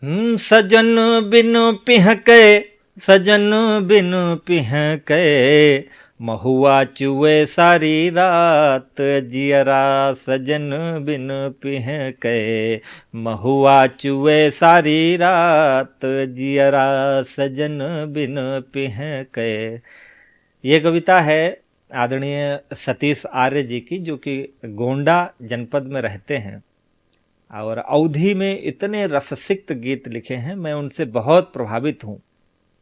सजन बिन पिहके, सजन बिन पिहके, महुआ चुए सारी रात जियरा। सजन बिन पिहके, महुआ चुए सारी रात जियरा। सजन बिन पिहके। ये कविता है आदरणीय सतीश आर्य जी की, जो कि गोंडा जनपद में रहते हैं और अवधी में इतने रससिक्त गीत लिखे हैं, मैं उनसे बहुत प्रभावित हूँ।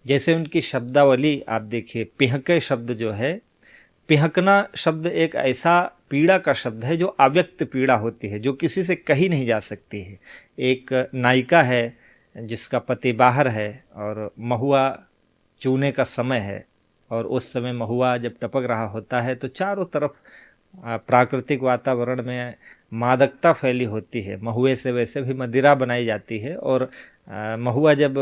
जैसे उनकी शब्दावली आप देखिए, पिहके शब्द जो है, पिहकना शब्द एक ऐसा पीड़ा का शब्द है जो अव्यक्त पीड़ा होती है, जो किसी से कही नहीं जा सकती है। एक नायिका है जिसका पति बाहर है और महुआ चूने का समय है, और उस समय महुआ जब टपक रहा होता है तो चारों तरफ प्राकृतिक वातावरण में मादकता फैली होती है। महुए से वैसे भी मदिरा बनाई जाती है, और महुआ जब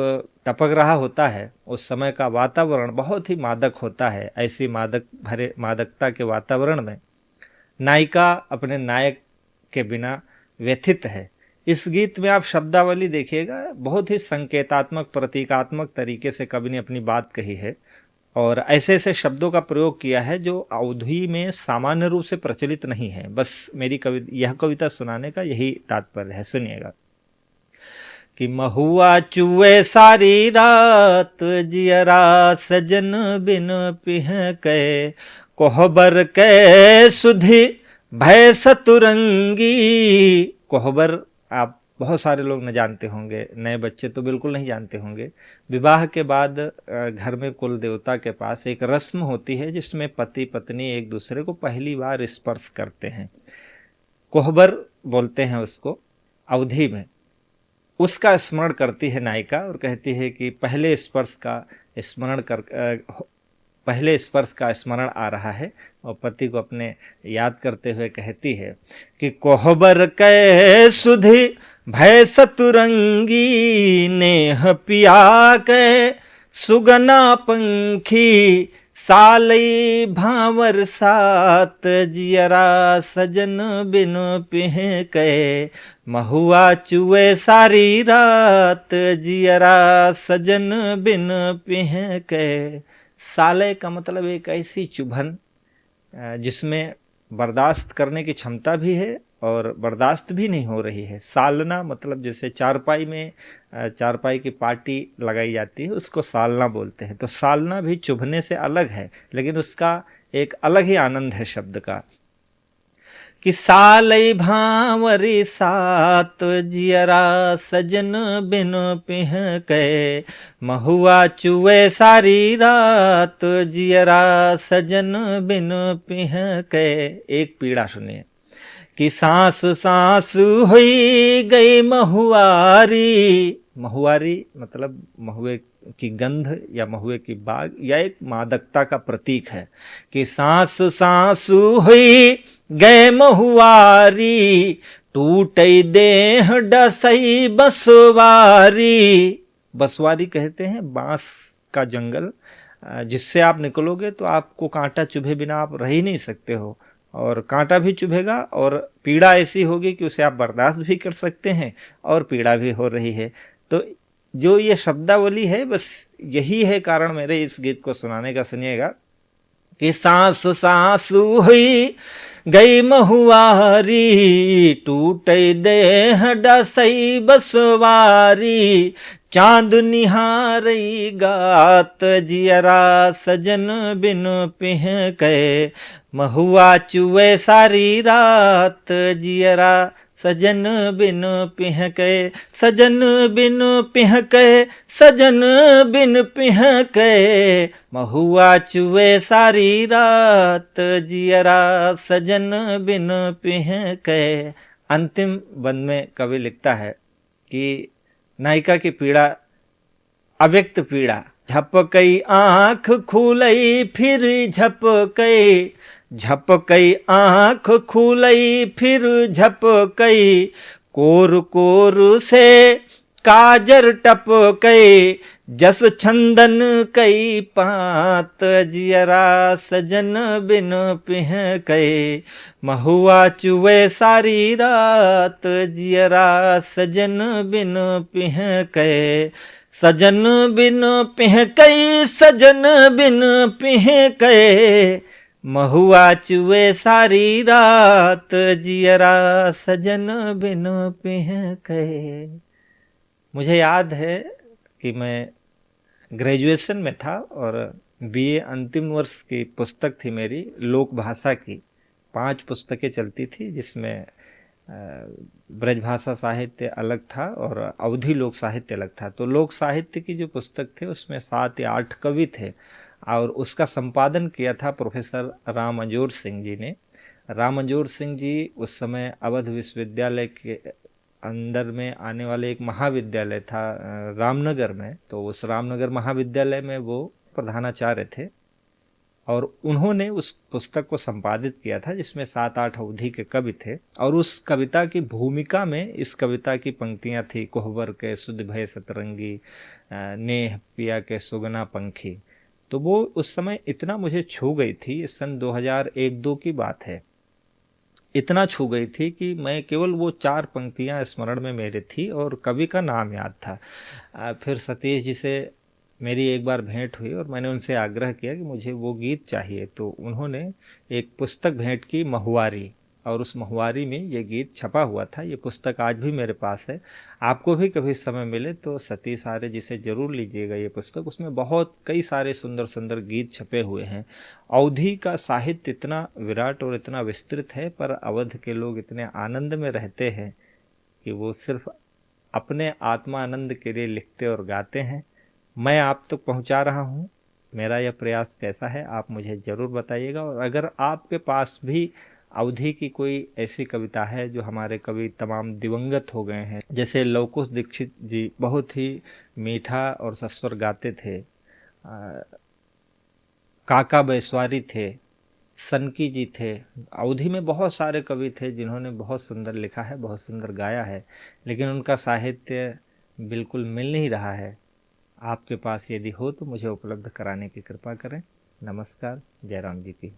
टपक रहा होता है उस समय का वातावरण बहुत ही मादक होता है। ऐसी मादकता के वातावरण में नायिका अपने नायक के बिना व्यथित है। इस गीत में आप शब्दावली देखिएगा, बहुत ही संकेतात्मक प्रतीकात्मक तरीके से कवि ने अपनी बात कही है, और ऐसे ऐसे शब्दों का प्रयोग किया है जो अवधी में सामान्य रूप से प्रचलित नहीं है। बस मेरी यह कविता सुनाने का यही तात्पर्य है, सुनिएगा। कि महुआ चुए सारी रात जियरा, सजन बिन पिहके, कोहबर के सुधि भय सतुरंगी। कोहबर आप बहुत सारे लोग न जानते होंगे, नए बच्चे तो बिल्कुल नहीं जानते होंगे। विवाह के बाद घर में कुल देवता के पास एक रस्म होती है जिसमें पति पत्नी एक दूसरे को पहली बार स्पर्श करते हैं। कोहबर बोलते हैं उसको अवधी में। उसका स्मरण करती है नायिका और कहती है कि पहले स्पर्श का स्मरण आ रहा है, और पति को अपने याद करते हुए कहती है कि कोहबर कै सुधि भय सतुरंगी, नेह पिया कै सुगना पंखी, सालई भांवर सात जियरा। सजन बिन पिहके, महुआ चुए सारी रात जियरा। सजन बिन पिहके। साले का मतलब एक ऐसी चुभन जिसमें बर्दाश्त करने की क्षमता भी है और बर्दाश्त भी नहीं हो रही है। सालना मतलब जैसे चारपाई में चारपाई की पार्टी लगाई जाती है, उसको सालना बोलते हैं। तो सालना भी चुभने से अलग है, लेकिन उसका एक अलग ही आनंद है शब्द का। कि सालई भांवरी सात जियरा, सजन बिन पिहके, महुआ चुए सारी रात जियरा। सजन बिन पिहके। एक पीड़ा सुनिए। कि सांस सांस हुई गई महुआरी। महुआरी मतलब महुए की गंध या महुए की बाग या एक मादकता का प्रतीक है। कि सांस सांस हुई गए महुआरी, टूट देह डसई बसवारी। बसवारी कहते हैं बांस का जंगल, जिससे आप निकलोगे तो आपको कांटा चुभे बिना आप रह ही नहीं सकते हो, और कांटा भी चुभेगा और पीड़ा ऐसी होगी कि उसे आप बर्दाश्त भी कर सकते हैं और पीड़ा भी हो रही है। तो जो ये शब्दावली है, बस यही है कारण मेरे इस गीत को सुनाने का। सुनिएगा। कि सांस सांस हुई गई महुआरी, टूट देह डसई बसवारी, चांद निहारई गात जियरा। सजन बिन पिहके, महुआ चुए सारी रात जियरा। सजन बिन पिहके, सजन बिन पिहके, सजन बिन पिहके, महुआ चुए सारी रात जियरा। सजन बिन पिहके। अंतिम बंद में कवि लिखता है कि नायिका की पीड़ा अव्यक्त पीड़ा। झपकई आँख खुलई फिर झपकई, झपकई आँख खुलई फिर झपकई, कोर कोर से काजर टपकै जस छंदन कई पात, जियरा सजन बिन पिह कहे, महुआ चुवे सारी रात, जियरा सजन बिन पिह कहे, सजन बिन पिह कई, सजन बिन पिह कहे, महुआ चुवे सारी रात, जियरा सजन बिन पिह कहे। मुझे याद है कि मैं ग्रेजुएशन में था और बीए अंतिम वर्ष की पुस्तक थी मेरी, लोक भाषा की 5 पुस्तकें चलती थी, जिसमें ब्रजभाषा साहित्य अलग था और अवधी लोक साहित्य अलग था। तो लोक साहित्य की जो पुस्तक थे उसमें 7 या 8 कवि थे और उसका संपादन किया था प्रोफेसर राम अंजोर सिंह जी ने। राम अंजोर सिंह जी उस समय अवध विश्वविद्यालय के अंदर में आने वाले एक महाविद्यालय था रामनगर में, तो उस रामनगर महाविद्यालय में वो प्रधानाचार्य थे और उन्होंने उस पुस्तक को संपादित किया था जिसमें 7-8 अवधि के कवि थे। और उस कविता की भूमिका में इस कविता की पंक्तियां थी, कोहबर के सुध भय सतरंगी, नेह पिया के सुगना पंखी। तो वो उस समय इतना मुझे छू गई थी, सन 2001-2 की बात है, इतना छू गई थी कि मैं केवल वो 4 पंक्तियां स्मरण में मेरे थी और कवि का नाम याद था। फिर सतीश जी से मेरी एक बार भेंट हुई और मैंने उनसे आग्रह किया कि मुझे वो गीत चाहिए, तो उन्होंने एक पुस्तक भेंट की, महुआरी, और उस महुआरी में ये गीत छपा हुआ था। ये पुस्तक आज भी मेरे पास है। आपको भी कभी समय मिले तो सतीश आर्य जी से जरूर लीजिएगा ये पुस्तक। उसमें बहुत कई सारे सुंदर सुंदर गीत छपे हुए हैं। अवधी का साहित्य इतना विराट और इतना विस्तृत है, पर अवध के लोग इतने आनंद में रहते हैं कि वो सिर्फ अपने आत्मानंद के लिए लिखते और गाते हैं। मैं आप तक पहुंचा रहा हूं। मेरा यह प्रयास कैसा है आप मुझे ज़रूर बताइएगा। और अगर आपके पास भी अवधी की कोई ऐसी कविता है जो हमारे कवि तमाम दिवंगत हो गए हैं, जैसे लवकुश दीक्षित जी बहुत ही मीठा और सस्वर गाते थे, काका बैसवारी थे, सनकी जी थे, अवधी में बहुत सारे कवि थे जिन्होंने बहुत सुंदर लिखा है, बहुत सुंदर गाया है, लेकिन उनका साहित्य बिल्कुल मिल नहीं रहा है। आपके पास यदि हो तो मुझे उपलब्ध कराने की कृपा करें। नमस्कार। जयराम जी की।